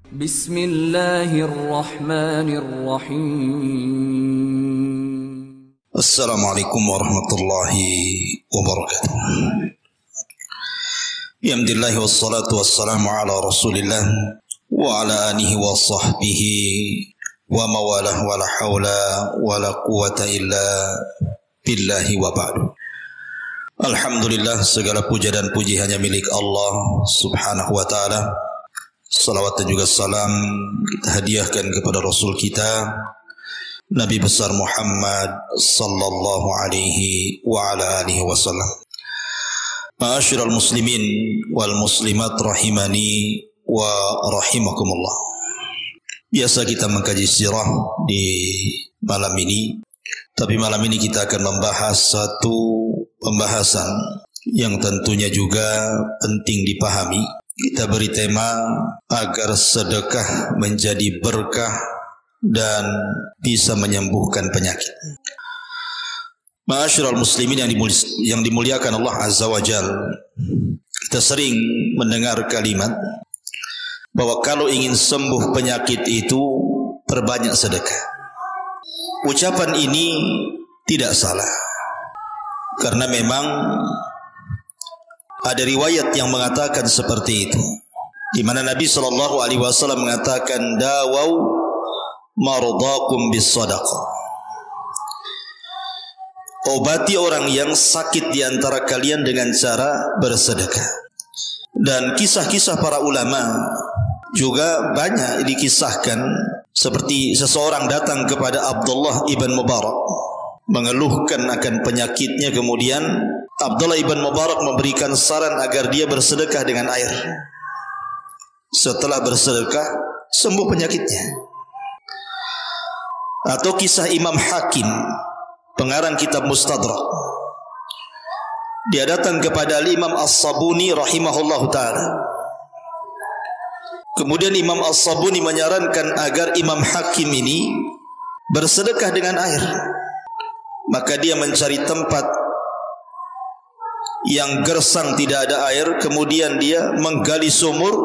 Bismillahirrahmanirrahim. Assalamualaikum warahmatullahi wabarakatuh. Alhamdulillah wassalatu wassalamu ala Rasulillah wa ala alihi wa sahbihi wa mawalah wa la hawla wa la quwata illa billahi wa ba'du. Alhamdulillah, segala puja dan puji hanya milik Allah subhanahu wa ta'ala. Salawat dan juga salam kita hadiahkan kepada Rasul kita Nabi besar Muhammad sallallahu alaihi wa ala alihi wasallam. Ma'asyiral muslimin wal muslimat rahimani wa rahimakumullah. Biasa kita mengkaji sirah di malam ini, tapi malam ini kita akan membahas satu pembahasan yang tentunya juga penting dipahami. Kita beri tema agar sedekah menjadi berkah dan bisa menyembuhkan penyakit. Ma'asyiral muslimin yang dimuliakan Allah Azza wa Jal, kita sering mendengar kalimat bahwa kalau ingin sembuh penyakit itu perbanyak sedekah. Ucapan ini tidak salah, karena memang ada riwayat yang mengatakan seperti itu, di mana Nabi sallallahu alaihi wasallam mengatakan dawau mardakum bis sadaqah. Obati orang yang sakit di antara kalian dengan cara bersedekah. Dan kisah-kisah para ulama juga banyak dikisahkan, seperti seseorang datang kepada Abdullah ibn Mubarak mengeluhkan akan penyakitnya, kemudian Abdullah ibn Mubarak memberikan saran agar dia bersedekah dengan air. Setelah bersedekah, sembuh penyakitnya. Atau kisah Imam Hakim, pengarang kitab Mustadrak. Dia datang kepada Imam As-Sabuni rahimahullahu ta'ala. Kemudian Imam As-Sabuni menyarankan agar Imam Hakim ini bersedekah dengan air. Maka dia mencari tempat yang gersang, tidak ada air, kemudian dia menggali sumur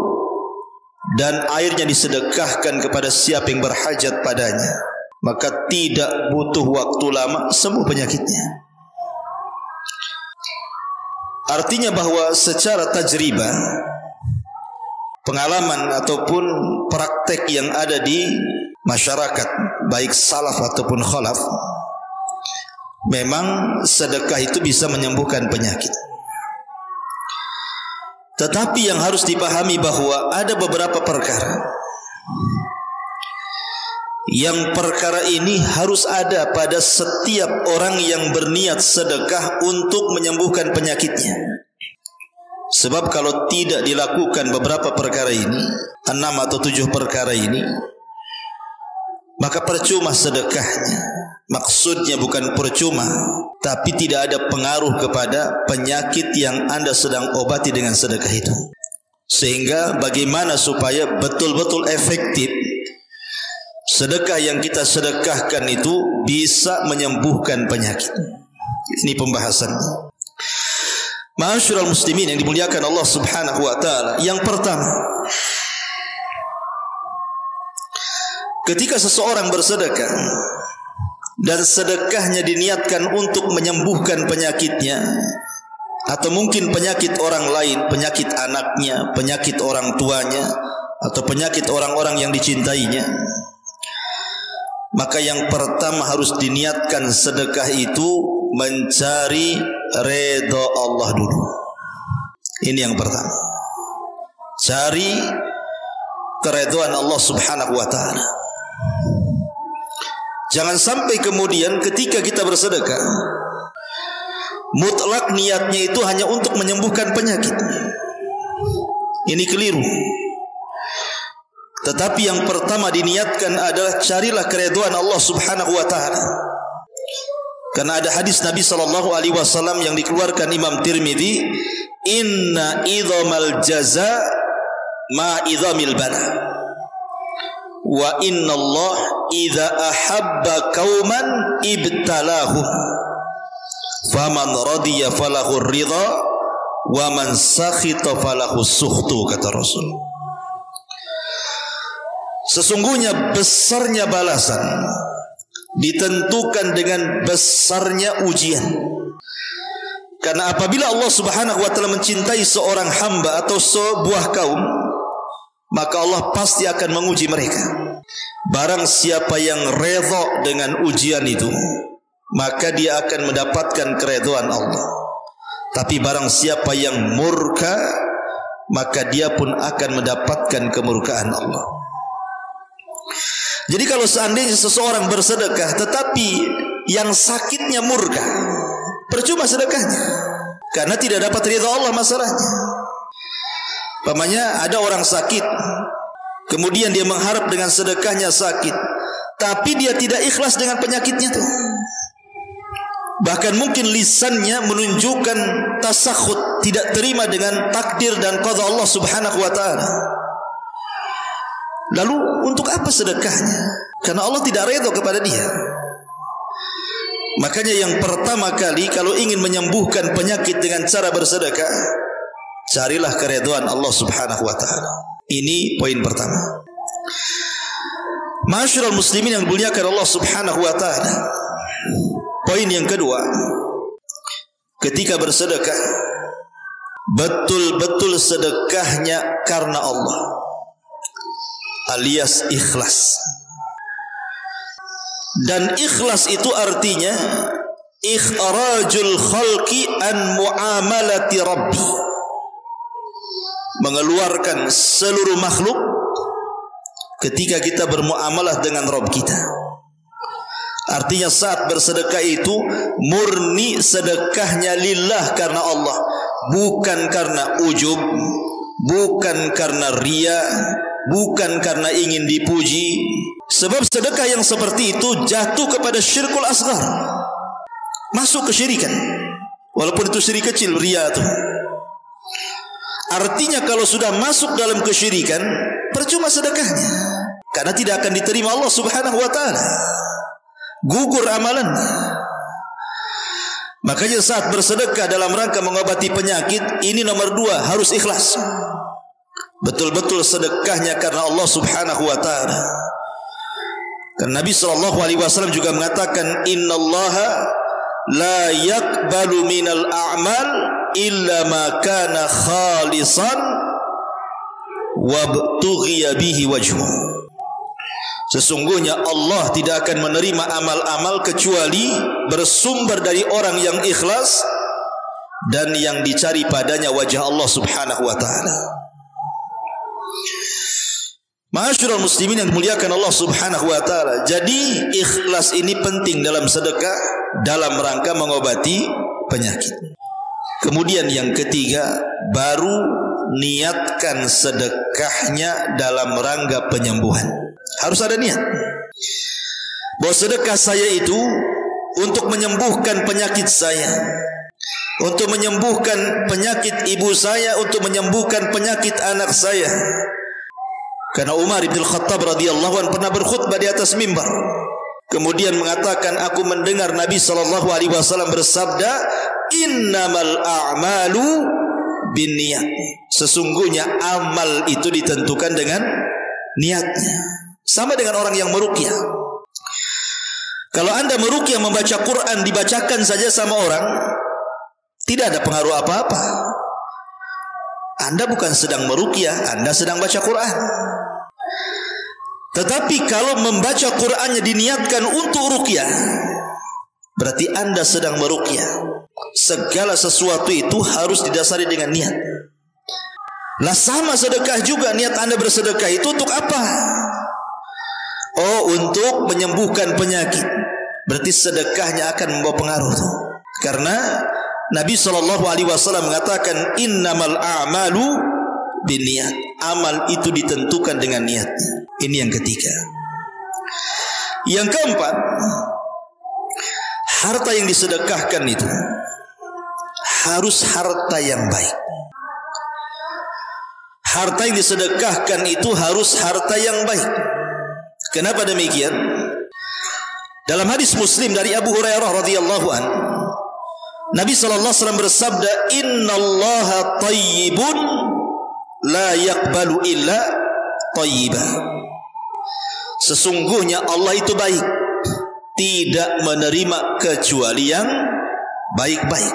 dan airnya disedekahkan kepada siapa yang berhajat padanya. Maka tidak butuh waktu lama sembuh penyakitnya. Artinya bahwa secara tajribah, pengalaman ataupun praktek yang ada di masyarakat, baik salaf ataupun khalaf, memang sedekah itu bisa menyembuhkan penyakit. Tetapi yang harus dipahami bahwa ada beberapa perkara yang perkara ini harus ada pada setiap orang yang berniat sedekah untuk menyembuhkan penyakitnya. Sebab kalau tidak dilakukan beberapa perkara ini, 6 atau 7 perkara ini, maka percuma sedekahnya. Maksudnya bukan percuma, tapi tidak ada pengaruh kepada penyakit yang Anda sedang obati dengan sedekah itu. Sehingga bagaimana supaya betul-betul efektif sedekah yang kita sedekahkan itu bisa menyembuhkan penyakit. Ini pembahasannya. Ma'asyiral muslimin yang dimuliakan Allah Subhanahu wa taala, yang pertama, ketika seseorang bersedekah dan sedekahnya diniatkan untuk menyembuhkan penyakitnya, atau mungkin penyakit orang lain, penyakit anaknya, penyakit orang tuanya, atau penyakit orang-orang yang dicintainya, maka yang pertama harus diniatkan sedekah itu mencari redha Allah dulu. Ini yang pertama. Cari keridhaan Allah Subhanahu wa ta'ala. Jangan sampai kemudian ketika kita bersedekah mutlak niatnya itu hanya untuk menyembuhkan penyakit. Ini keliru. Tetapi yang pertama diniatkan adalah carilah keridhaan Allah Subhanahu wa ta'ala. Karena ada hadis Nabi sallallahu alaihi wasallam yang dikeluarkan Imam Tirmidzi, inna idhamal jaza ma idhamil bala. Wa inna Allah idza ahabba qauman ibtalahum. Faman radiya falahu ridha wa man sakhita falahu sukhtu, kata Rasul. Sesungguhnya besarnya balasan ditentukan dengan besarnya ujian. Karena apabila Allah Subhanahu wa taala mencintai seorang hamba atau sebuah kaum, maka Allah pasti akan menguji mereka. Barang siapa yang redha dengan ujian itu, maka dia akan mendapatkan keredhaan Allah. Tapi barang siapa yang murka, maka dia pun akan mendapatkan kemurkaan Allah. Jadi kalau seandainya seseorang bersedekah tetapi yang sakitnya murka, percuma sedekahnya, karena tidak dapat ridha Allah masalahnya. Umpamanya ada orang sakit, kemudian dia mengharap dengan sedekahnya sakit, tapi dia tidak ikhlas dengan penyakitnya itu. Bahkan mungkin lisannya menunjukkan tasakhut, tidak terima dengan takdir dan qada Allah Subhanahu wa taala. Lalu untuk apa sedekahnya? Karena Allah tidak redha kepada dia. Makanya yang pertama kali kalau ingin menyembuhkan penyakit dengan cara bersedekah, carilah keridhaan Allah Subhanahu wa taala. Ini poin pertama. Ma'asyiral muslimin yang dimuliakan Allah Subhanahu wa taala. Poin yang kedua, ketika bersedekah, betul-betul sedekahnya karena Allah, alias ikhlas. Dan ikhlas itu artinya ikhrajul khalqi an muamalati rabbi, mengeluarkan seluruh makhluk ketika kita bermuamalah dengan Rabb kita. Artinya saat bersedekah itu murni sedekahnya lillah, karena Allah, bukan karena ujub, bukan karena riya, bukan karena ingin dipuji. Sebab sedekah yang seperti itu jatuh kepada syirkul asghar, masuk kesyirikan, walaupun itu syirik kecil, riya itu. Artinya kalau sudah masuk dalam kesyirikan, percuma sedekahnya, karena tidak akan diterima Allah Subhanahu wa taala, gugur amalan. Makanya saat bersedekah dalam rangka mengobati penyakit, ini nomor dua, harus ikhlas. Betul-betul sedekahnya karena Allah Subhanahu wa taala. Karena Nabi SAW juga mengatakan, innallaha la yaqbalu minal a'mal illa ma kana khalisan wabtughiya bihi wajhu. Sesungguhnya Allah tidak akan menerima amal-amal kecuali bersumber dari orang yang ikhlas dan yang dicari padanya wajah Allah Subhanahu wa taala. Ma'asyiral muslimin yang dimuliakan Allah Subhanahu wa taala. Jadi ikhlas ini penting dalam sedekah dalam rangka mengobati penyakit. Kemudian yang ketiga, baru niatkan sedekahnya dalam rangka penyembuhan. Harus ada niat bahwa sedekah saya itu untuk menyembuhkan penyakit saya, untuk menyembuhkan penyakit ibu saya, untuk menyembuhkan penyakit anak saya. Karena Umar bin Khattab radhiyallahu anhu pernah berkhutbah di atas mimbar, kemudian mengatakan, aku mendengar Nabi SAW bersabda, innamal a'malu binniyat. Sesungguhnya amal itu ditentukan dengan niatnya. Sama dengan orang yang meruqyah. Kalau anda meruqyah membaca Quran, dibacakan saja sama orang, tidak ada pengaruh apa-apa. Anda bukan sedang meruqyah, Anda sedang baca Quran. Tetapi kalau membaca Qurannya diniatkan untuk ruqyah, berarti Anda sedang meruqyah. Segala sesuatu itu harus didasari dengan niat. Lah sama sedekah juga, niat Anda bersedekah itu untuk apa? Oh, untuk menyembuhkan penyakit. Berarti sedekahnya akan membawa pengaruh. Karena Nabi SAW mengatakan, innamal a'malu binniyat. Amal itu ditentukan dengan niatnya. Ini yang ketiga. Yang keempat, harta yang disedekahkan itu harus harta yang baik. Harta yang disedekahkan itu harus harta yang baik. Kenapa demikian? Dalam hadis Muslim dari Abu Hurairah radhiyallahu an, Nabi SAW bersabda, innallaha tayyibun la yaqbalu illa tayyibah. Sesungguhnya Allah itu baik, tidak menerima kecuali yang baik-baik.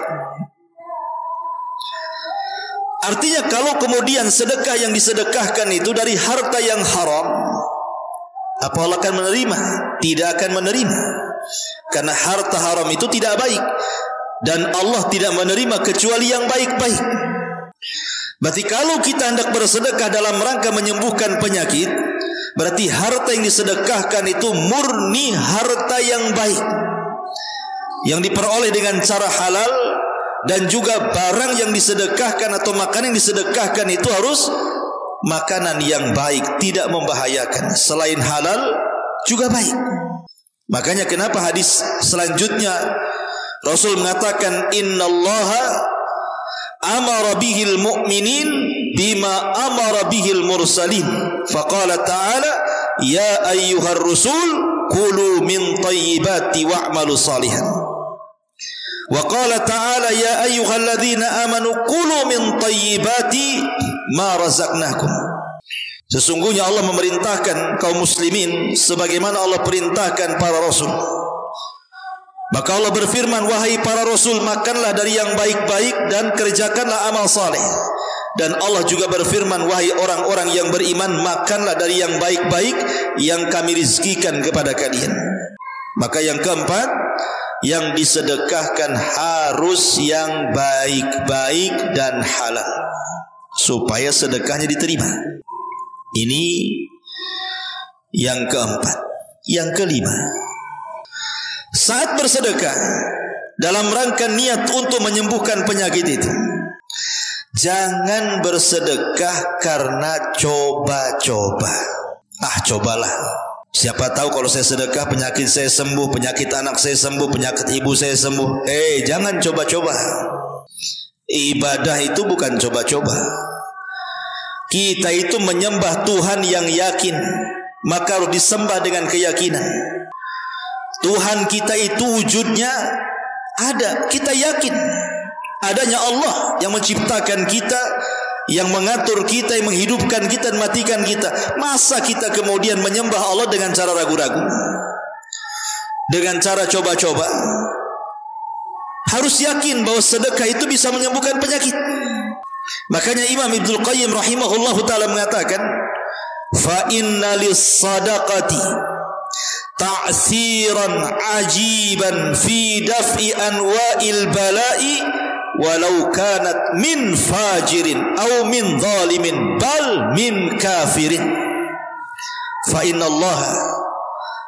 Artinya kalau kemudian sedekah yang disedekahkan itu dari harta yang haram, apa Allah akan menerima? Tidak akan menerima. Karena harta haram itu tidak baik, dan Allah tidak menerima kecuali yang baik-baik. Berarti kalau kita hendak bersedekah dalam rangka menyembuhkan penyakit, berarti harta yang disedekahkan itu murni harta yang baik, yang diperoleh dengan cara halal, dan juga barang yang disedekahkan atau makanan yang disedekahkan itu harus makanan yang baik, tidak membahayakan. Selain halal juga baik. Makanya kenapa hadis selanjutnya Rasul mengatakan innallaha amara bihil mu'minin bima amara bihil mursalin. Faqala ta'ala ya ayyuhar rusul kulu min tayyibati wa'malu salihan. Wa qala ta'ala ya ayyuhalladzina amanu kulu min tayyibati ma razaqnakum. Sesungguhnya Allah memerintahkan kaum muslimin sebagaimana Allah perintahkan para rasul. Maka Allah berfirman, wahai para rasul, makanlah dari yang baik-baik dan kerjakanlah amal saleh. Dan Allah juga berfirman, wahai orang-orang yang beriman, makanlah dari yang baik-baik yang kami rizkikan kepada kalian. Maka yang keempat, yang disedekahkan harus yang baik-baik dan halal, supaya sedekahnya diterima. Ini yang keempat. Yang kelima, saat bersedekah dalam rangka niat untuk menyembuhkan penyakit itu, jangan bersedekah karena coba-coba. Cobalah, siapa tahu kalau saya sedekah penyakit saya sembuh, penyakit anak saya sembuh, penyakit ibu saya sembuh. Jangan coba-coba. Ibadah itu bukan coba-coba. Kita itu menyembah Tuhan yang yakin, maka harus disembah dengan keyakinan. Tuhan kita itu wujudnya ada, kita yakin adanya Allah yang menciptakan kita, yang mengatur kita, yang menghidupkan kita dan matikan kita. Masa kita kemudian menyembah Allah dengan cara ragu-ragu, dengan cara coba-coba? Harus yakin bahwa sedekah itu bisa menyembuhkan penyakit. Makanya Imam Ibnul Qayyim rahimahullahu ta'ala mengatakan, fa inna lis-sadaqati ta'siran ajiban fi daf'i anwa'il bala'i walau kanat min fajirin aw min zalimin bal min kafirin. Fa inna Allah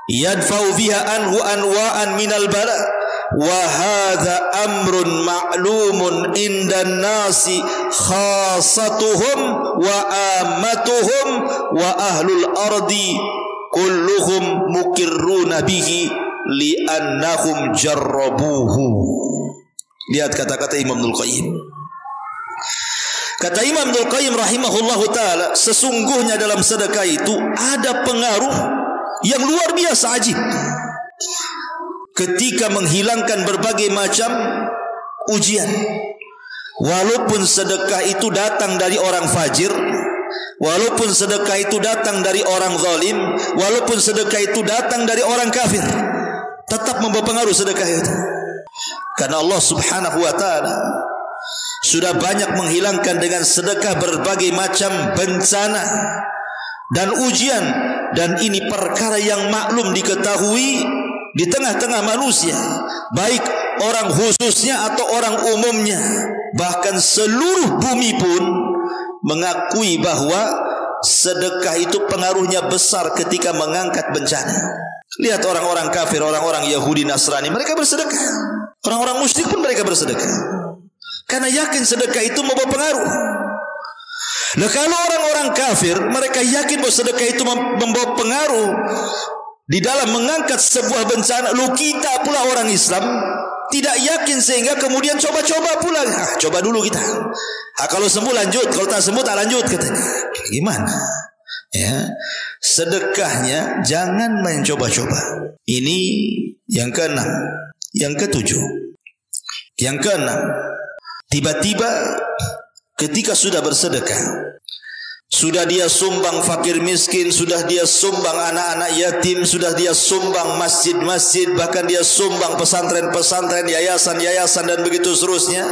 yadfa'u biha anhu anwa'an minal bala' wa hadha amrun ma'lumun indan nasi khassatuhum wa ammatuhum wa ahlul ardi kulluhum mukirruna bihi li'annahum jarrabuhu. Lihat kata-kata Imam Ibnul Qayyim. Kata Imam Ibnul Qayyim rahimahullahu ta'ala, sesungguhnya dalam sedekah itu ada pengaruh yang luar biasa ajib ketika menghilangkan berbagai macam ujian. Walaupun sedekah itu datang dari orang fajir, walaupun sedekah itu datang dari orang zalim, walaupun sedekah itu datang dari orang kafir, tetap membawa pengaruh sedekah itu. Karena Allah subhanahu wa ta'ala sudah banyak menghilangkan dengan sedekah berbagai macam bencana dan ujian. Dan ini perkara yang maklum diketahui di tengah-tengah manusia, baik orang khususnya atau orang umumnya. Bahkan seluruh bumi pun mengakui bahwa sedekah itu pengaruhnya besar ketika mengangkat bencana. Lihat orang-orang kafir, orang-orang Yahudi, Nasrani, mereka bersedekah. Orang-orang musyrik pun mereka bersedekah, karena yakin sedekah itu membawa pengaruh. Nah, kalau orang-orang kafir, mereka yakin bahwa sedekah itu membawa pengaruh di dalam mengangkat sebuah bencana. Lu kita pula orang Islam tidak yakin, sehingga kemudian coba-coba pula. Coba dulu kita. Kalau sembuh lanjut, kalau tak sembuh tak lanjut, katanya. Gimana? Ya, sedekahnya jangan main coba-coba. Ini yang keenam. Yang ketujuh, yang keenam, tiba-tiba ketika sudah bersedekah, Sudah dia sumbang fakir miskin, sudah dia sumbang anak-anak yatim, sudah dia sumbang masjid-masjid, bahkan dia sumbang pesantren-pesantren, yayasan-yayasan dan begitu seterusnya.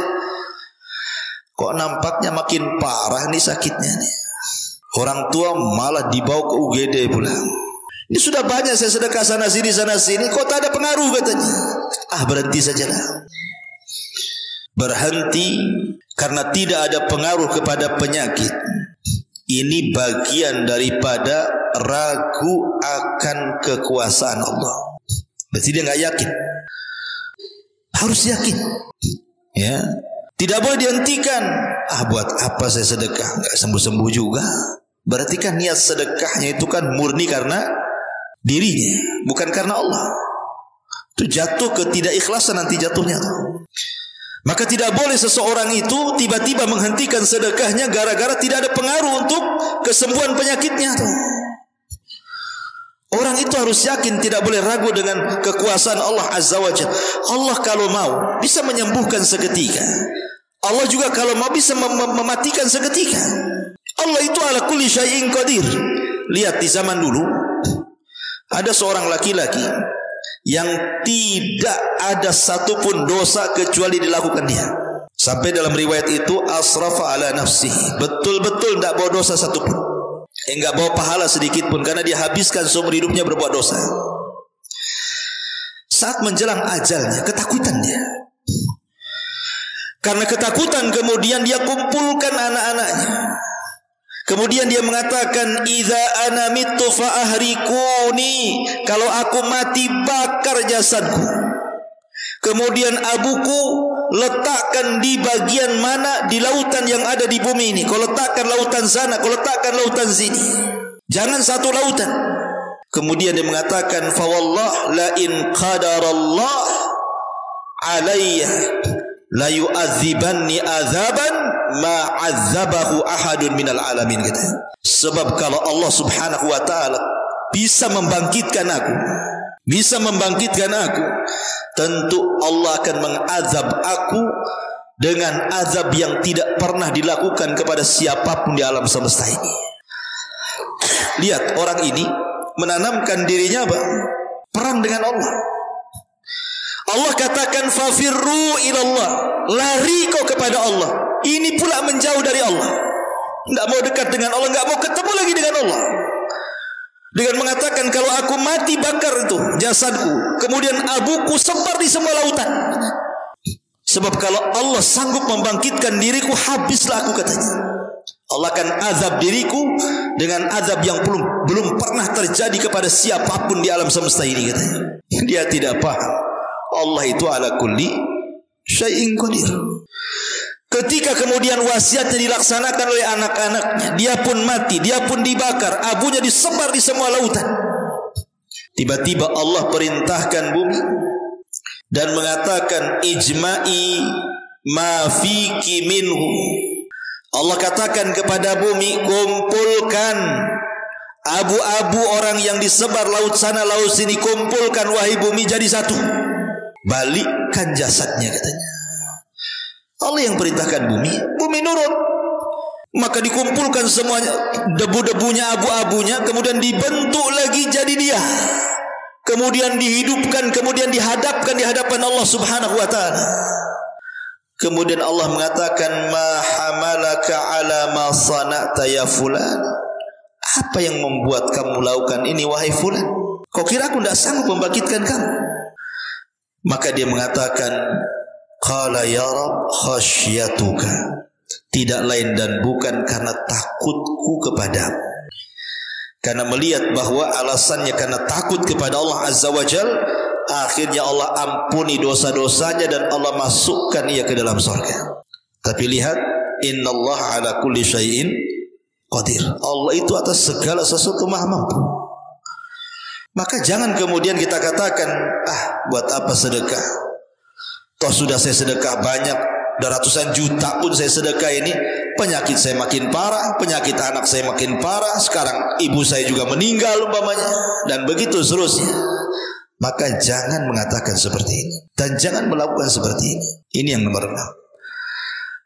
Kok nampaknya makin parah nih sakitnya nih. Orang tua malah dibawa ke UGD pula. Ini sudah banyak saya sedekah sana sini, kok tak ada pengaruh katanya. Berhenti sajalah. Berhenti karena tidak ada pengaruh kepada penyakit. Ini bagian daripada ragu akan kekuasaan Allah. Berarti dia nggak yakin. Harus yakin. Ya, tidak boleh dihentikan. Buat apa saya sedekah? Nggak sembuh-sembuh juga. Berarti kan niat sedekahnya itu kan murni karena dirinya, bukan karena Allah. Itu jatuh ke tidak ikhlasan nanti jatuhnya. Maka tidak boleh seseorang itu tiba-tiba menghentikan sedekahnya gara-gara tidak ada pengaruh untuk kesembuhan penyakitnya. Orang itu harus yakin, tidak boleh ragu dengan kekuasaan Allah Azza wa Jalla. Allah kalau mau bisa menyembuhkan seketika. Allah juga kalau mau bisa mematikan seketika. Allah itu ala kulli syai'in qadir. Lihat di zaman dulu ada seorang laki-laki yang tidak ada satupun dosa kecuali dilakukan dia. Sampai dalam riwayat itu asrafa ala nafsihi, betul-betul tidak bawa dosa satupun, enggak bawa pahala sedikit pun, karena dia habiskan seumur hidupnya berbuat dosa. Saat menjelang ajalnya ketakutan dia. Karena ketakutan kemudian dia kumpulkan anak-anaknya. Kemudian dia mengatakan, "Idza ana mittu fa ahrikuni." Kalau aku mati, bakar jasadku. Kemudian abuku letakkan di bagian mana di lautan yang ada di bumi ini. Kau letakkan lautan sana, kau letakkan lautan sini. Jangan satu lautan. Kemudian dia mengatakan, "Fa wallah la in qadarallah alayya la yu'adzibanni adzaban ma 'adzabahu ahadun minal alamin." Kata. Sebab kalau Allah Subhanahu wa taala bisa membangkitkan aku, tentu Allah akan mengazab aku dengan azab yang tidak pernah dilakukan kepada siapapun di alam semesta ini. Lihat, orang ini menanamkan dirinya perang dengan Allah. Allah katakan fafirru ilallah, lari kau kepada Allah. Ini pula menjauh dari Allah, tidak mau dekat dengan Allah, tidak mau ketemu lagi dengan Allah. Dengan mengatakan kalau aku mati bakar itu jasadku, kemudian abuku sebar di semua lautan. Sebab kalau Allah sanggup membangkitkan diriku, habislah aku, katanya. Allah akan azab diriku dengan azab yang belum pernah terjadi kepada siapapun di alam semesta ini, katanya. Dia tidak paham Allah itu ala kulli syai'in qadir. Ketika kemudian wasiatnya dilaksanakan oleh anak-anaknya, dia pun mati, dia pun dibakar, abunya disebar di semua lautan. Tiba-tiba Allah perintahkan bumi dan mengatakan ijma'i ma fiki minhu. Allah katakan kepada bumi, kumpulkan abu-abu orang yang disebar laut sana laut sini, kumpulkan wahai bumi jadi satu. Balikkan jasadnya, katanya. Allah yang perintahkan bumi, bumi nurut. Maka dikumpulkan semuanya, debu-debunya, abu-abunya, kemudian dibentuk lagi jadi dia. Kemudian dihidupkan, kemudian dihadapkan di hadapan Allah Subhanahu wa taala. Kemudian Allah mengatakan, "Ma hamalaka ala ma sana'ta ya fulan?" Apa yang membuat kamu lakukan ini wahai fulan? Kau kira aku tidak sanggup membangkitkan kamu? Maka dia mengatakan, qala ya Rabb khasyatuka, tidak lain dan bukan karena takutku kepadamu. Karena melihat bahwa alasannya karena takut kepada Allah Azza wa Jal, akhirnya Allah ampuni dosa-dosanya dan Allah masukkan ia ke dalam surga. Tapi lihat, innallaha ala kulli syai'in qadir. Allah itu atas segala sesuatu maha mampu. Maka jangan kemudian kita katakan, buat apa sedekah? Toh sudah saya sedekah banyak, udah ratusan juta pun saya sedekah ini, penyakit saya makin parah, penyakit anak saya makin parah, sekarang ibu saya juga meninggal umpamanya, dan begitu seterusnya. Maka jangan mengatakan seperti ini, dan jangan melakukan seperti ini. Ini yang nomor 6.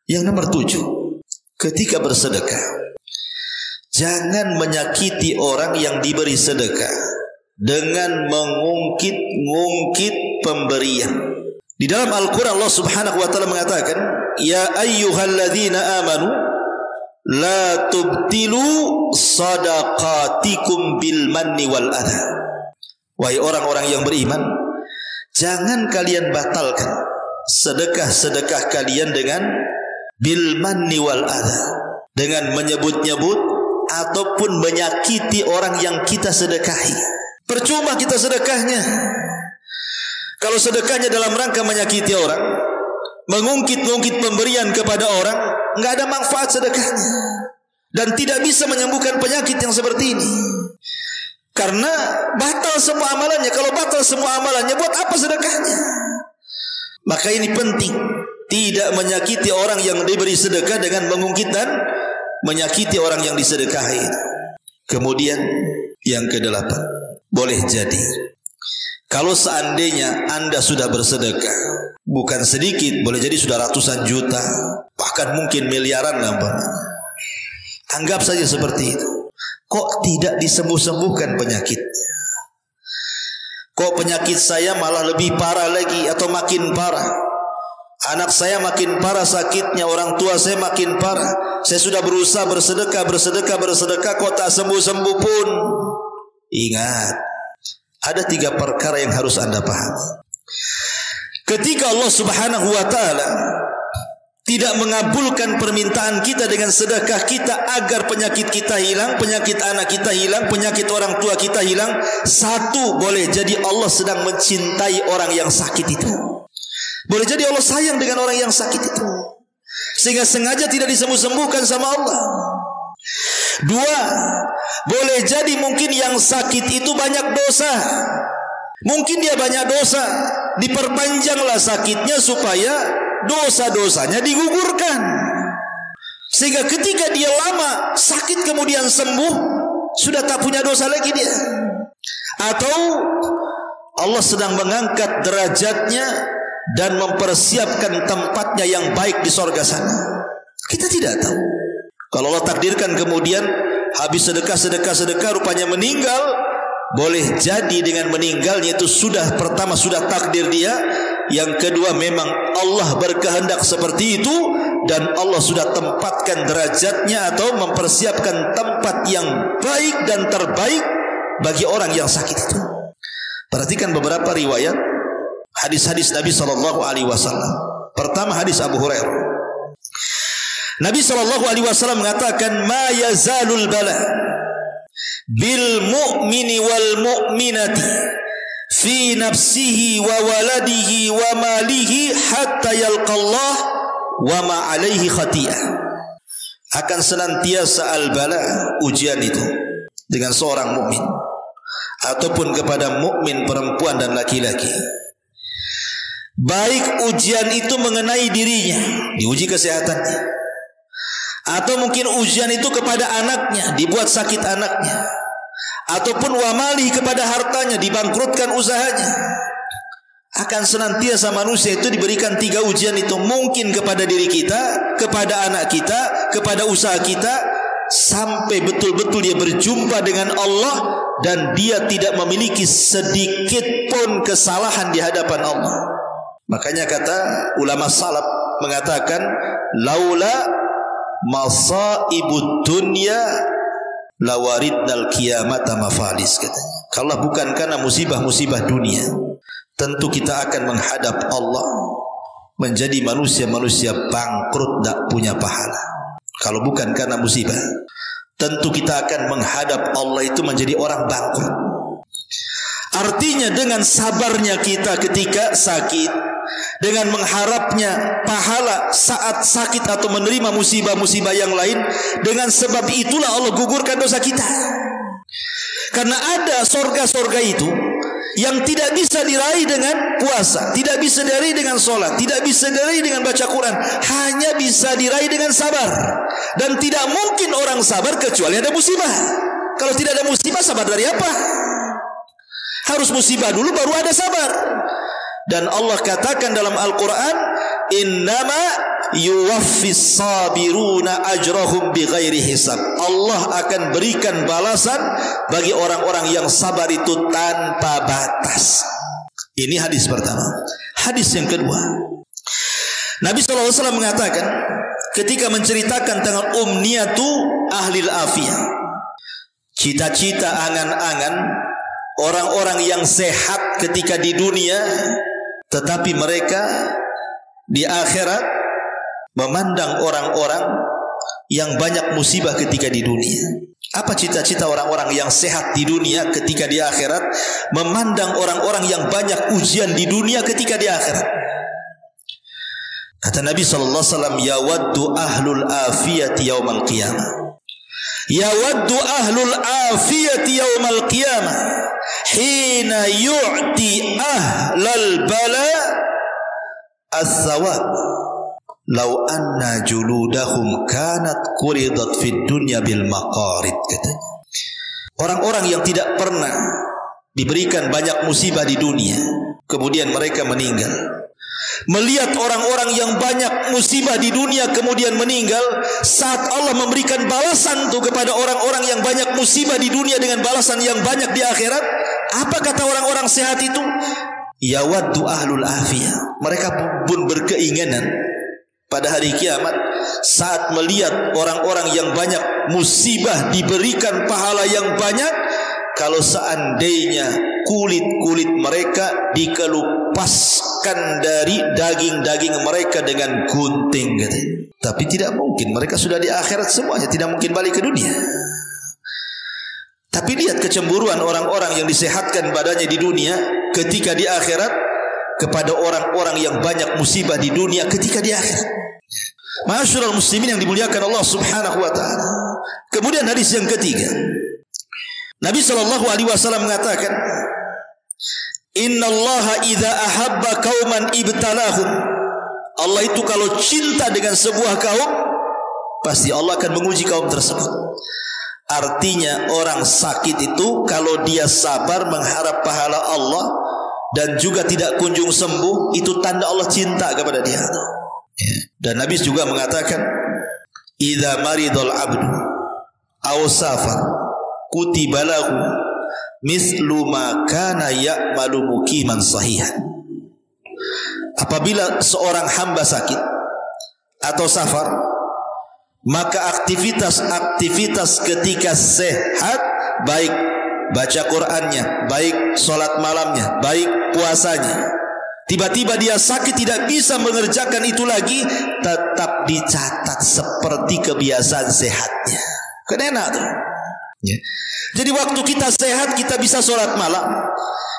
Yang nomor 7, ketika bersedekah, Jangan menyakiti orang yang diberi sedekah dengan mengungkit-ungkit pemberian. Di dalam Al-Quran Allah Subhanahu wa ta'ala mengatakan, ya ayyuhalladzina amanu la tubtilu sadaqatikum bil manni wal adha. Wahai orang-orang yang beriman, jangan kalian batalkan sedekah-sedekah kalian dengan bil manni wal adha, dengan menyebut-nyebut ataupun menyakiti orang yang kita sedekahi. Percuma kita sedekahnya kalau sedekahnya dalam rangka menyakiti orang, mengungkit-ungkit pemberian kepada orang, enggak ada manfaat sedekahnya dan tidak bisa menyembuhkan penyakit yang seperti ini. Karena batal semua amalannya. Kalau batal semua amalannya, buat apa sedekahnya? Maka ini penting, tidak menyakiti orang yang diberi sedekah dengan mengungkit dan menyakiti orang yang disedekahi. Kemudian yang ke-8, boleh jadi kalau seandainya Anda sudah bersedekah, bukan sedikit, boleh jadi sudah ratusan juta, bahkan mungkin miliaran nampaknya. Anggap saja seperti itu. Kok tidak disembuh-sembuhkan penyakitnya? Kok penyakit saya malah lebih parah lagi atau makin parah? Anak saya makin parah sakitnya, orang tua saya makin parah. Saya sudah berusaha bersedekah, kok tak sembuh-sembuh pun. Ingat, ada 3 perkara yang harus Anda pahami. Ketika Allah Subhanahu wa ta'ala tidak mengabulkan permintaan kita dengan sedekah kita agar penyakit kita hilang, penyakit anak kita hilang, penyakit orang tua kita hilang, satu, boleh jadi Allah sedang mencintai orang yang sakit itu. Boleh jadi Allah sayang dengan orang yang sakit itu, sehingga sengaja tidak disembuh-sembuhkan sama Allah. 2, boleh jadi mungkin yang sakit itu banyak dosa. Mungkin dia banyak dosa, diperpanjanglah sakitnya supaya dosa-dosanya digugurkan, sehingga ketika dia lama sakit kemudian sembuh, sudah tak punya dosa lagi dia. Atau Allah sedang mengangkat derajatnya dan mempersiapkan tempatnya yang baik di sorga sana. Kita tidak tahu. Kalau Allah takdirkan kemudian habis sedekah rupanya meninggal, boleh jadi dengan meninggalnya itu pertama sudah takdir dia, yang kedua memang Allah berkehendak seperti itu, dan Allah sudah tempatkan derajatnya atau mempersiapkan tempat yang baik dan terbaik bagi orang yang sakit itu. Perhatikan beberapa riwayat hadis-hadis Nabi SAW. Pertama, hadis Abu Hurairah. Nabi SAW mengatakan, ma yazalul bala bil mu'mini wal mu'minati fi nafsihi wa waladihi wa malihi hatta yalqallah wa ma alaihi khati'ah. Akan senantiasa al-bala, ujian itu, dengan seorang mukmin ataupun kepada mukmin perempuan dan laki-laki. Baik ujian itu mengenai dirinya, diuji kesehatannya, atau mungkin ujian itu kepada anaknya, dibuat sakit anaknya, ataupun wamali kepada hartanya, dibangkrutkan usahanya. Akan senantiasa manusia itu diberikan 3 ujian itu, mungkin kepada diri kita, kepada anak kita, kepada usaha kita, sampai betul-betul dia berjumpa dengan Allah dan dia tidak memiliki sedikit pun kesalahan di hadapan Allah. Makanya kata ulama salaf mengatakan, laula masaibud dunya lawaridnal qiyamata mafalis, katanya. Kalau bukan karena musibah-musibah dunia, tentu kita akan menghadap Allah menjadi manusia-manusia bangkrut, tak punya pahala. Kalau bukan karena musibah, tentu kita akan menghadap Allah itu menjadi orang bangkrut. Artinya dengan sabarnya kita ketika sakit, dengan mengharapnya pahala saat sakit atau menerima musibah-musibah yang lain, dengan sebab itulah Allah gugurkan dosa kita. Karena ada sorga-sorga itu yang tidak bisa diraih dengan puasa, tidak bisa diraih dengan sholat, tidak bisa diraih dengan baca Quran, hanya bisa diraih dengan sabar. Dan tidak mungkin orang sabar kecuali ada musibah. Kalau tidak ada musibah, sabar dari apa? Harus musibah dulu baru ada sabar. Dan Allah katakan dalam Al-Quran, innama yuwaffis sabiruna ajrahum bighairi hisab. Allah akan berikan balasan bagi orang-orang yang sabar itu tanpa batas. Ini hadis pertama. Hadis yang kedua, Nabi SAW mengatakan ketika menceritakan tentang umniyatu ahlil afiyah, cita-cita angan-angan orang-orang yang sehat ketika di dunia, tetapi mereka di akhirat memandang orang-orang yang banyak musibah ketika di dunia. Apa cita-cita orang-orang yang sehat di dunia ketika di akhirat memandang orang-orang yang banyak ujian di dunia ketika di akhirat? Kata Nabi SAW, yawaddu ahlul afiyati yaumal qiyamah, yawaddu ahlul afiyati yaumal qiyamah hina yu'ti ahlal bala as-sawab law anna juludahum kanat quridat fid dunya bil maqarid. Katanya, orang-orang yang tidak pernah diberikan banyak musibah di dunia kemudian mereka meninggal, melihat orang-orang yang banyak musibah di dunia kemudian meninggal, saat Allah memberikan balasan tuh kepada orang-orang yang banyak musibah di dunia dengan balasan yang banyak di akhirat, apa kata orang-orang sehat itu? Yawaddu ahlul afiyah, mereka pun berkeinginan pada hari kiamat saat melihat orang-orang yang banyak musibah diberikan pahala yang banyak, kalau seandainya kulit-kulit mereka dikelupaskan dari daging-daging mereka dengan gunting, katanya. Tapi tidak mungkin, mereka sudah di akhirat semuanya, tidak mungkin balik ke dunia. Tapi lihat kecemburuan orang-orang yang disehatkan badannya di dunia ketika di akhirat kepada orang-orang yang banyak musibah di dunia ketika di akhirat. Ma'asyiral muslimin yang dimuliakan Allah Subhanahu wa taala. Kemudian hadis yang ketiga, Nabi SAW mengatakan, innallaha idza ahabba qauman ibtalahum. Allah itu kalau cinta dengan sebuah kaum, pasti Allah akan menguji kaum tersebut. Artinya orang sakit itu kalau dia sabar mengharap pahala Allah dan juga tidak kunjung sembuh, itu tanda Allah cinta kepada dia. Dan Nabi juga mengatakan, idza maridul abdu aw safar kutiba lahu mislu ma kana ya'malu muqiman sahihan. Apabila seorang hamba sakit atau safar, maka aktivitas ketika sehat, baik baca Qur'annya, baik sholat malamnya, baik puasanya, tiba-tiba dia sakit tidak bisa mengerjakan itu lagi, tetap dicatat seperti kebiasaan sehatnya. Kan enak tuh. Ya. Jadi waktu kita sehat kita bisa sholat malam,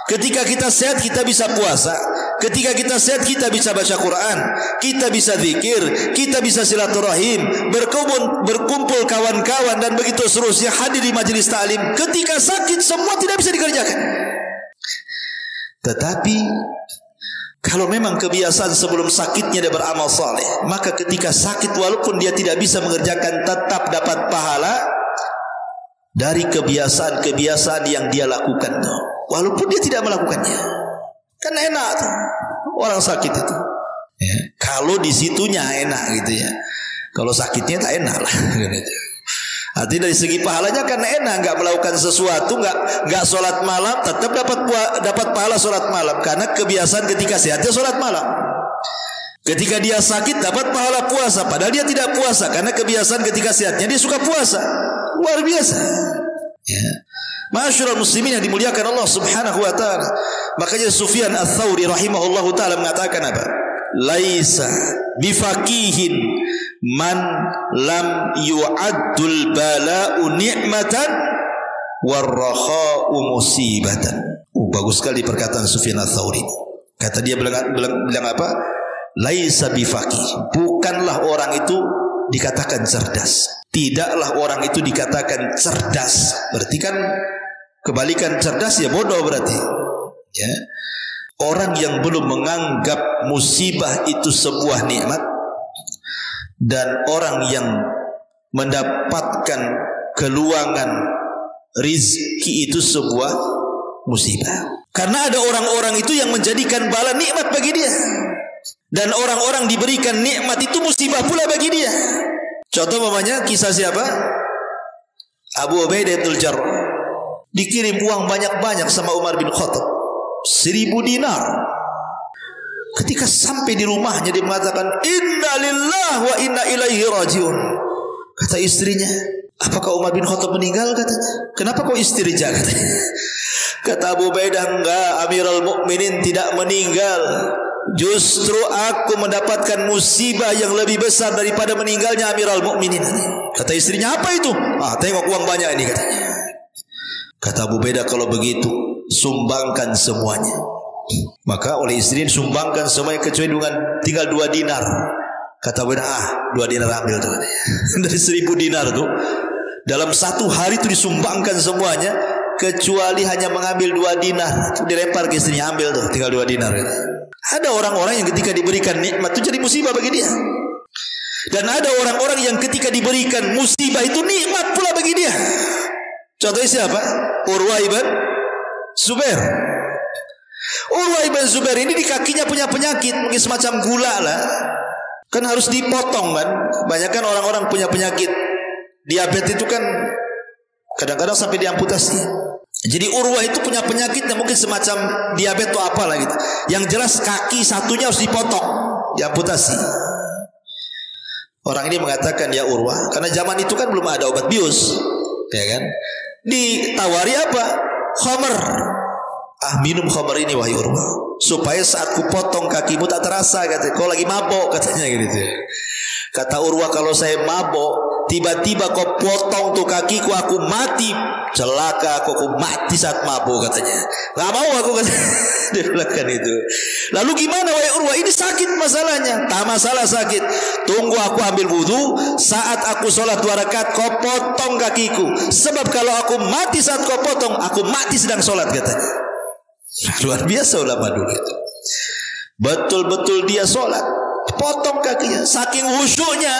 ketika kita sehat kita bisa puasa, ketika kita sehat kita bisa baca Quran, kita bisa zikir, kita bisa silaturahim, berkumpul kawan-kawan dan begitu seterusnya, hadir di majelis ta'lim. Ketika sakit semua tidak bisa dikerjakan. Tetapi kalau memang kebiasaan sebelum sakitnya dia beramal saleh, maka ketika sakit walaupun dia tidak bisa mengerjakan tetap dapat pahala dari kebiasaan-kebiasaan yang dia lakukan, walaupun dia tidak melakukannya. Kan enak tuh orang sakit itu. Ya, kalau di situnya enak gitu ya. Kalau sakitnya tak enak lah. Artinya dari segi pahalanya kan enak, nggak melakukan sesuatu, nggak sholat malam, tetap dapat pahala sholat malam karena kebiasaan ketika sehatnya sholat malam. Ketika dia sakit dapat pahala puasa, padahal dia tidak puasa karena kebiasaan ketika sehatnya dia suka puasa. Luar biasa. Ya. Ma'asyiral muslimin yang dimuliakan Allah Subhanahu wa taala. Makanya Sufyan Ats-Tsauri rahimahullahu taala mengatakan apa? Laisa bifaqihin man lam yu'addul bala'u ni'matan warrakha'u musibatan. Bagus sekali perkataan Sufyan Ats-Tsauri. Kata dia bilang apa? Laisa bifaqih. Bukanlah orang itu dikatakan cerdas. Tidaklah orang itu dikatakan cerdas. Berarti kan kebalikan cerdas ya bodoh berarti. Ya. Orang yang belum menganggap musibah itu sebuah nikmat, dan orang yang mendapatkan keluangan rizki itu sebuah musibah. Karena ada orang-orang itu yang menjadikan bala nikmat bagi dia. Dan orang-orang diberikan nikmat itu musibah pula bagi dia. Contoh mamanya kisah siapa? Abu Ubaidah bin Jarrah. Dikirim uang banyak-banyak sama Umar bin Khattab, 1000 dinar. Ketika sampai di rumahnya dia mengatakan, Inna lillahi wa inna ilaihi rajiun. Kata istrinya, apakah Umar bin Khattab meninggal? Katanya. Kenapa kau istirja? Katanya. Kata Abu Ubaidah, enggak, Amirul Mukminin tidak meninggal. Justru aku mendapatkan musibah yang lebih besar daripada meninggalnya Amirul Mukminin. Kata istrinya, apa itu? Tengok uang banyak ini, katanya. Kata Abu Ubaidah, kalau begitu sumbangkan semuanya. Maka oleh istri sumbangkan semuanya kecuali dengan tinggal 2 dinar. Kata Abu Ubaidah, 2 dinar ambil tuh. Dari 1000 dinar tuh dalam 1 hari itu disumbangkan semuanya, kecuali hanya mengambil 2 dinar. Dilempar ke istrinya, ambil tuh, tinggal 2 dinar. Ada orang-orang yang ketika diberikan nikmat itu jadi musibah bagi dia. Dan ada orang-orang yang ketika diberikan musibah itu nikmat pula bagi dia. Contohnya siapa? Urwah ibn Zubair. Urwah ibn Zubair ini di kakinya punya penyakit, mungkin semacam gula lah. Kan harus dipotong kan. Kebanyakan orang-orang punya penyakit diabetes itu kan kadang-kadang sampai diamputasi. Jadi Urwah itu punya penyakit yang mungkin semacam diabetes atau apalah gitu. Yang jelas kaki satunya harus dipotong, diamputasi. Orang ini mengatakan, ya Urwah, karena zaman itu kan belum ada obat bius, ya kan? Ditawari apa? Khamr. Minum khamr ini wahai Urwah, supaya saat ku potong kakimu tak terasa, katanya. Kau lagi mabok, katanya gitu. Kata Urwah, kalau saya mabok, tiba-tiba kau potong tuh kakiku, aku mati. Celaka aku mati saat mabuk, katanya. Gak mau aku, katanya. Dia bilang itu. Lalu gimana wahai Urwah? Ini sakit masalahnya. Tak masalah sakit. Tunggu aku ambil wudu. Saat aku sholat 2 rakaat, kau potong kakiku. Sebab kalau aku mati saat kau potong, aku mati sedang sholat, katanya. Luar biasa ulama dulu itu. Betul-betul dia sholat, potong kakinya. Saking khusyuknya,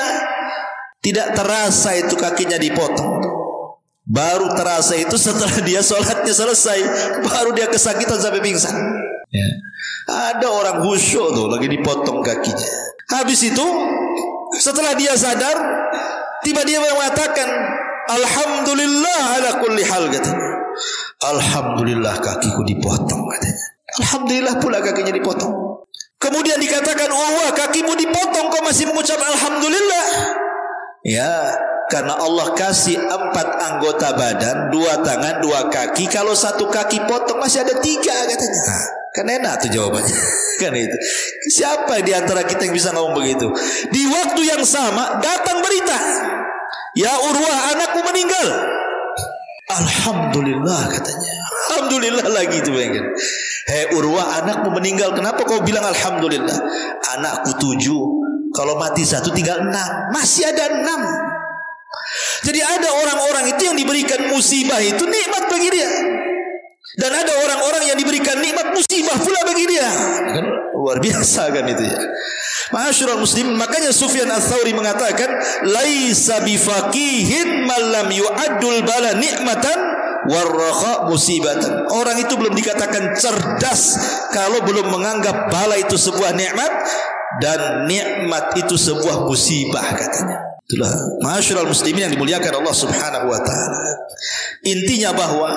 tidak terasa itu kakinya dipotong. Baru terasa itu setelah dia sholatnya selesai, baru dia kesakitan sampai pingsan. Ya. Ada orang khusyuk tuh lagi dipotong kakinya. Habis itu setelah dia sadar, tiba-tiba mengatakan, Alhamdulillah ala kulli hal, katanya. Alhamdulillah kakiku dipotong, katanya. Alhamdulillah pula kakinya dipotong. Kemudian dikatakan, wah kakimu dipotong, kau masih mengucap Alhamdulillah? Ya, karena Allah kasih 4 anggota badan, 2 tangan, 2 kaki. Kalau 1 kaki potong masih ada 3, katanya. Kan enak tuh jawabannya. Kan itu. Siapa di antara kita yang bisa ngomong begitu? Di waktu yang sama datang berita, ya Urwah, anakku meninggal. Alhamdulillah, katanya. Alhamdulillah lagi itu, kan. Hei Urwah, anakmu meninggal. Kenapa kau bilang Alhamdulillah? Anakku 7. Kalau mati 1 tinggal 6. Masih ada 6. Jadi ada orang-orang itu yang diberikan musibah itu nikmat bagi dia. Dan ada orang-orang yang diberikan nikmat musibah pula bagi dia. Kan luar biasa kan itu ya. Ma'asyiral muslimin, makanya Sufyan Ats-Tsauri mengatakan, laisa bifaqihin man lam yu'addul bala nikmatan warraha musibatan. Orang itu belum dikatakan cerdas kalau belum menganggap bala itu sebuah nikmat dan nikmat itu sebuah musibah, katanya. Itulah ma'asyiral muslimin yang dimuliakan Allah Subhanahu wa taala. Intinya bahwa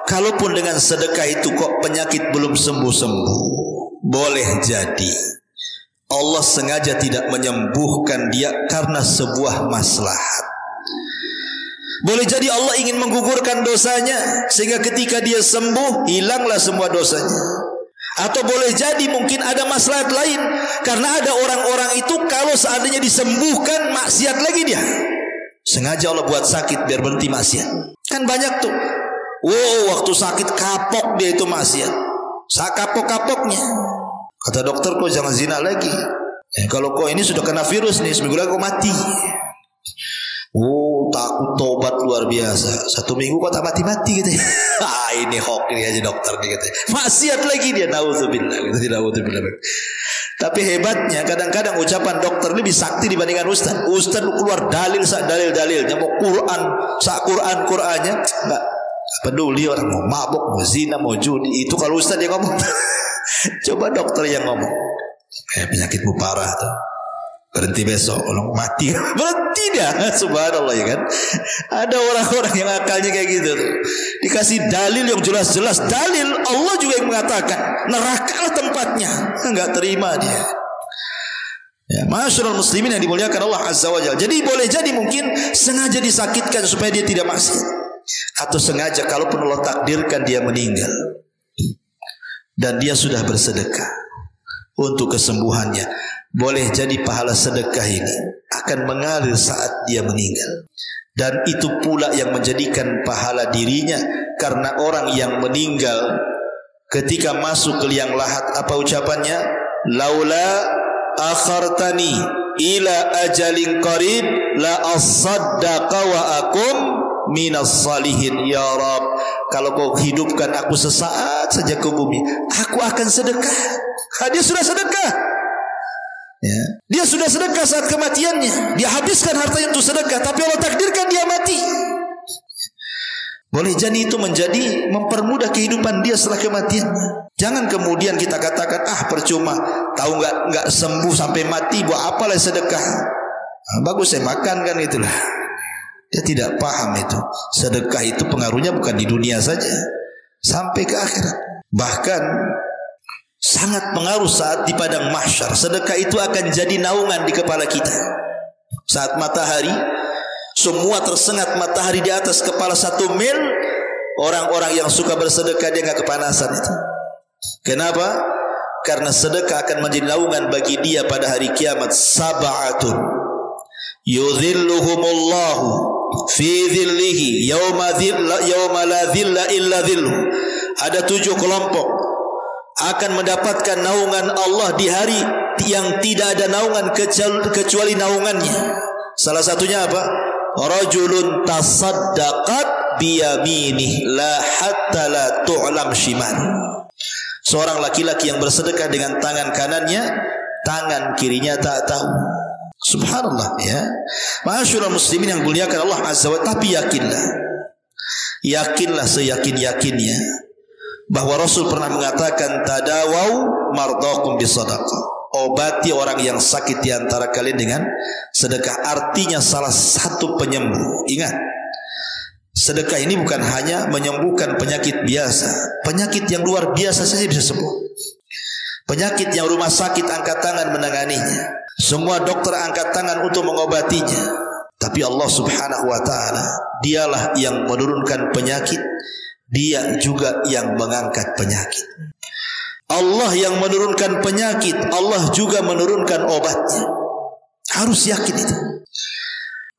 kalaupun dengan sedekah itu kok penyakit belum sembuh-sembuh, boleh jadi Allah sengaja tidak menyembuhkan dia karena sebuah maslahat. Boleh jadi Allah ingin menggugurkan dosanya sehingga ketika dia sembuh hilanglah semua dosanya. Atau boleh jadi mungkin ada maslahat lain, karena ada orang-orang itu kalau seandainya disembuhkan maksiat lagi dia. Sengaja Allah buat sakit biar berhenti maksiat. Kan banyak tuh. Wow, waktu sakit kapok dia itu maksiat. Kapok-kapoknya. Kata dokter, kau jangan zina lagi. Kalau kau ini sudah kena virus nih, seminggu lagi kau mati. Oh, takut tobat luar biasa. 1 minggu kok tak mati-mati gitu. Ini hoax ini aja dokter nih gitu. Maksiat lagi dia, naudzubillah gitu, naudzubillah. Tapi hebatnya kadang-kadang ucapan dokter lebih sakti dibandingkan ustaz. Ustaz keluar dalil-dalilnya, mau Quran, Qurannya enggak peduli orang mau mabuk, mau zina, mau judi. Itu kalau ustaz yang ngomong. Coba dokter yang ngomong. Penyakitmu parah tuh, berhenti besok, mati berhenti dah. Subhanallah ya kan. Ada orang-orang yang akalnya kayak gitu tuh. Dikasih dalil yang jelas-jelas, dalil Allah juga yang mengatakan nerakalah tempatnya, nggak terima dia. Ya, masyarul muslimin yang dimuliakan Allah Azza wa Jalla. Jadi boleh jadi mungkin sengaja disakitkan supaya dia tidak maksiat, atau sengaja kalaupun Allah takdirkan dia meninggal dan dia sudah bersedekah untuk kesembuhannya, boleh jadi pahala sedekah ini akan mengalir saat dia meninggal. Dan itu pula yang menjadikan pahala dirinya, karena orang yang meninggal ketika masuk ke liang lahat, apa ucapannya? Laula akhartani ila ajalin qarib la asaddaqa wa akum minas salihin. Ya Rabb, kalau kau hidupkan aku sesaat saja ke bumi, aku akan sedekah. Dia sudah sedekah. Ya. Dia sudah sedekah saat kematiannya. Dia habiskan hartanya untuk sedekah, tapi Allah takdirkan dia mati. Boleh jadi itu menjadi mempermudah kehidupan dia setelah kematiannya. Jangan kemudian kita katakan, percuma, tahu nggak sembuh sampai mati, buat apalah sedekah. Bagus saya makan kan, itulah. Dia tidak paham itu. Sedekah itu pengaruhnya bukan di dunia saja, sampai ke akhirat. Bahkan sangat pengaruh saat di padang mahsyar. Sedekah itu akan jadi naungan di kepala kita. Saat matahari semua tersengat matahari di atas kepala 1 mil, orang-orang yang suka bersedekah dia nggak kepanasan itu. Kenapa? Karena sedekah akan menjadi naungan bagi dia pada hari kiamat. Sab'atun yudhilluhumullahu fi dhillihi yawma la dhilla illa dhilluh. Ada 7 kelompok akan mendapatkan naungan Allah di hari yang tidak ada naungan kecuali naungannya. Salah satunya apa? Rajulun tasaddaqat biyaminih la hatta la tu'lam shimal. Seorang laki-laki yang bersedekah dengan tangan kanannya, tangan kirinya tak tahu. Subhanallah ya. Masyarul muslimin yang muliakan Allah Azza wa Jalla. Tapi yakinlah seyakin-yakinnya bahwa Rasul pernah mengatakan tadawau mardakum bisadaqah. Obati orang yang sakit di antara kalian dengan sedekah. Artinya salah satu penyembuh. Ingat, sedekah ini bukan hanya menyembuhkan penyakit biasa. Penyakit yang luar biasa saja bisa sembuh. Penyakit yang rumah sakit angkat tangan menanganinya, semua dokter angkat tangan untuk mengobatinya. Tapi Allah Subhanahu wa ta'ala, dialah yang menurunkan penyakit, dia juga yang mengangkat penyakit. Allah yang menurunkan penyakit, Allah juga menurunkan obatnya. Harus yakin itu.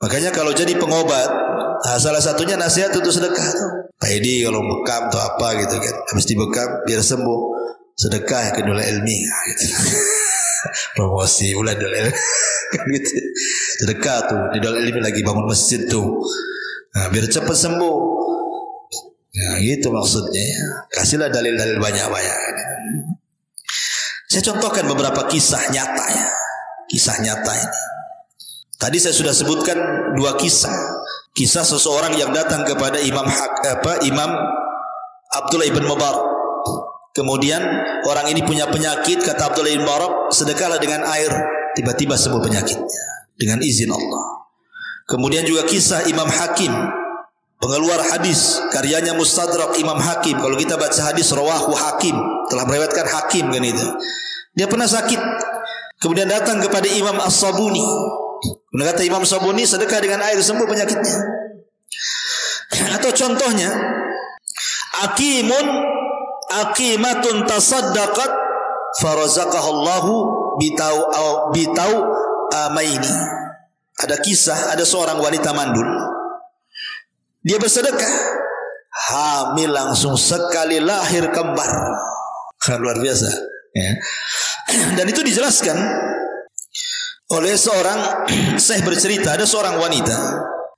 Makanya kalau jadi pengobat, salah satunya nasihat untuk sedekah. Pak Edi kalau bekam atau apa gitu kan, habis dibekam biar sembuh, sedekah ke Dola Ilmi gitu. Promosi bulan Dola Ilmi kan gitu. Sedekah tuh di Dola Ilmi lagi bangun masjid tuh, biar cepat sembuh. Ya gitu maksudnya ya. Kasihlah dalil-dalil banyak-banyak. Saya contohkan beberapa kisah nyata ya. Kisah nyata ini. Tadi saya sudah sebutkan 2 kisah. Kisah seseorang yang datang kepada Imam Abdullah ibn Mubarak. Kemudian orang ini punya penyakit, kata Abdullah ibn Mubarak, sedekahlah dengan air, tiba-tiba sembuh penyakitnya dengan izin Allah. Kemudian juga kisah Imam Hakim, pengeluar hadis, karyanya Mustadrak Imam Hakim. Kalau kita baca hadis rawahu Hakim, telah meriwayatkan Hakim kan itu. Dia pernah sakit, kemudian datang kepada Imam As-Sabuni. Kemudian kata Imam Sabuni, sedekah dengan air sembuh penyakitnya. Atau contohnya, aqimatun tasaddaqat farazaqahallahu bitau amaini. Ada kisah, ada seorang wanita mandul. Dia bersedekah, hamil langsung sekali lahir kembar. Luar biasa ya. Dan itu dijelaskan oleh seorang syekh bercerita. Ada seorang wanita,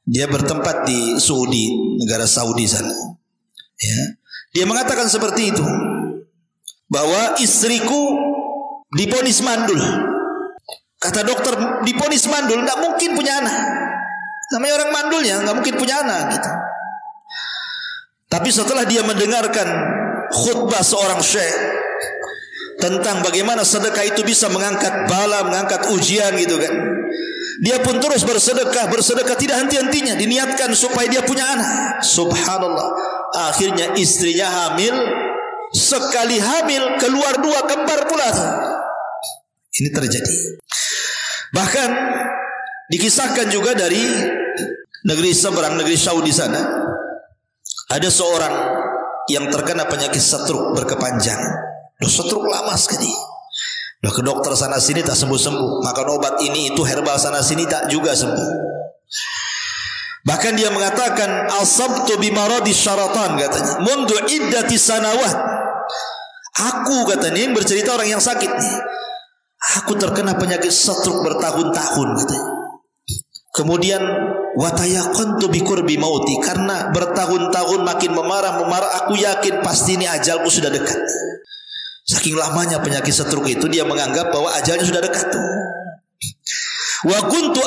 dia bertempat di Saudi, negara Saudi sana ya. Dia mengatakan seperti itu, bahwa istriku diponis mandul. Kata dokter, diponis mandul, tidak mungkin punya anak. Namanya orang mandulnya nggak mungkin punya anak gitu. Tapi setelah dia mendengarkan khutbah seorang syekh, tentang bagaimana sedekah itu bisa mengangkat bala, mengangkat ujian gitu kan. Dia pun terus bersedekah tidak henti-hentinya, diniatkan supaya dia punya anak. Subhanallah, akhirnya istrinya hamil, sekali hamil keluar 2 kembar pula. Ini terjadi. Bahkan dikisahkan juga dari negeri seberang, negeri Saudi sana, ada seorang yang terkena penyakit stroke berkepanjangan. Stroke lama sekali. Udah ke dokter sana sini tak sembuh-sembuh, makan obat ini itu herbal sana sini tak juga sembuh. Bahkan dia mengatakan asabtu bimaradi syaratan, katanya mundu iddati sanawat. Aku, katanya, ini bercerita orang yang sakit nih, aku terkena penyakit stroke bertahun-tahun, katanya. Kemudian watayakantu biqurbi mauti, karena bertahun-tahun makin memarah, aku yakin pasti ini ajalku sudah dekat. Saking lamanya penyakit stroke itu, dia menganggap bahwa ajalnya sudah dekat. Wa kuntu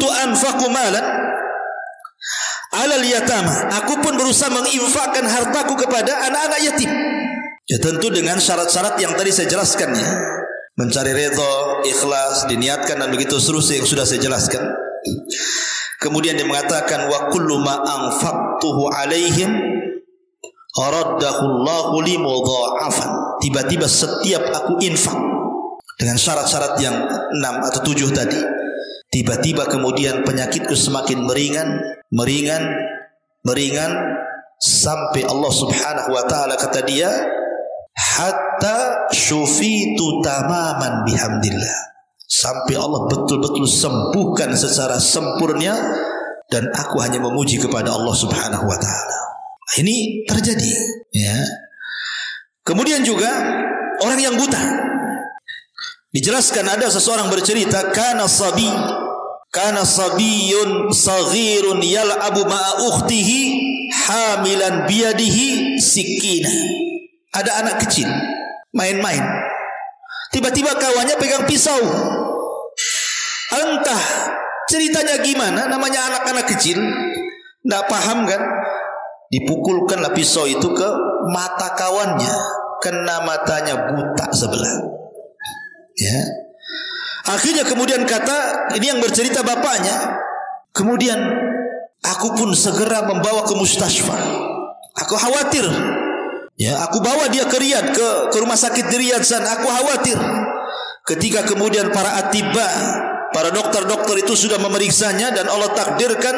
anfaqu malan alal yatama. Aku pun berusaha menginfakkan hartaku kepada anak-anak yatim. Ya tentu dengan syarat-syarat yang tadi saya jelaskan ya. Mencari redha, ikhlas, diniatkan dan begitu seterusnya yang sudah saya jelaskan. Kemudian dia mengatakan wa kullu ma anfaqtuhu alaihim Aradahullahu li mudha'afan. Tiba-tiba setiap aku infak dengan syarat-syarat yang 6 atau 7 tadi, tiba-tiba kemudian penyakitku semakin meringan sampai Allah Subhanahu wa taala, kata dia, hatta syufitu tamaman bihamdillah, sampai Allah betul-betul sembuhkan secara sempurna dan aku hanya memuji kepada Allah Subhanahu wa taala. Ini terjadi ya. Kemudian juga orang yang buta, dijelaskan ada seseorang bercerita, kana sabiyun saghirun yal'abu ma'a ukhtihi hamilan biyadihi sikina. Ada anak kecil main-main, tiba-tiba kawannya pegang pisau. Entah ceritanya gimana, namanya anak-anak kecil enggak paham kan. Dipukulkanlah pisau itu ke mata kawannya, kena matanya, buta sebelah. Ya. Akhirnya kemudian kata ini yang bercerita bapaknya, kemudian aku pun segera membawa ke mustasfa. Aku khawatir. Ya, aku bawa dia ke Riyadh, ke rumah sakit di Riyadh sana. Aku khawatir. Ketika kemudian para atibba, para dokter-dokter itu sudah memeriksanya dan Allah takdirkan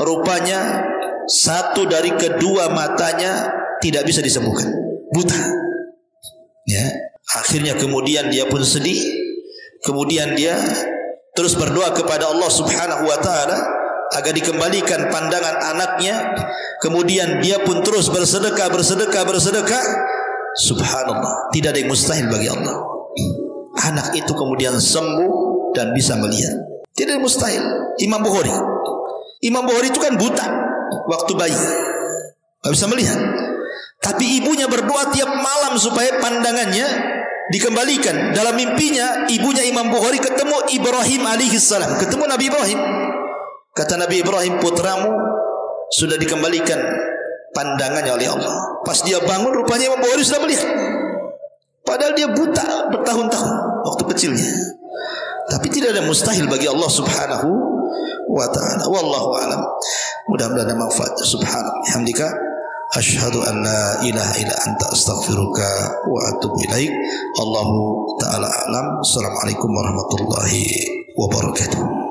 rupanya satu dari kedua matanya tidak bisa disembuhkan, buta. Ya, akhirnya kemudian dia pun sedih. Kemudian dia terus berdoa kepada Allah Subhanahu wa taala agar dikembalikan pandangan anaknya. Kemudian dia pun terus bersedekah. Subhanallah, tidak ada yang mustahil bagi Allah. Anak itu kemudian sembuh dan bisa melihat. Tidak ada yang mustahil. Imam Bukhari itu kan buta waktu bayi, gak bisa melihat, tapi ibunya berdoa tiap malam supaya pandangannya dikembalikan. Dalam mimpinya ibunya Imam Bukhari ketemu Ibrahim alaihissalam, ketemu Nabi Ibrahim. Kata Nabi Ibrahim, putramu sudah dikembalikan pandangannya oleh Allah. Pas dia bangun rupanya Imam Bukhari sudah melihat, padahal dia buta bertahun-tahun waktu kecilnya. Tapi tidak ada mustahil bagi Allah Subhanahu wa ta'ala. Wallahu a'lam. Mudah-mudahan manfaat. Subhanallah hamdika asyhadu an la ilaha illa anta astaghfiruka wa atubu ilaik. Allahu ta'ala a'lam. Assalamualaikum warahmatullahi wabarakatuh.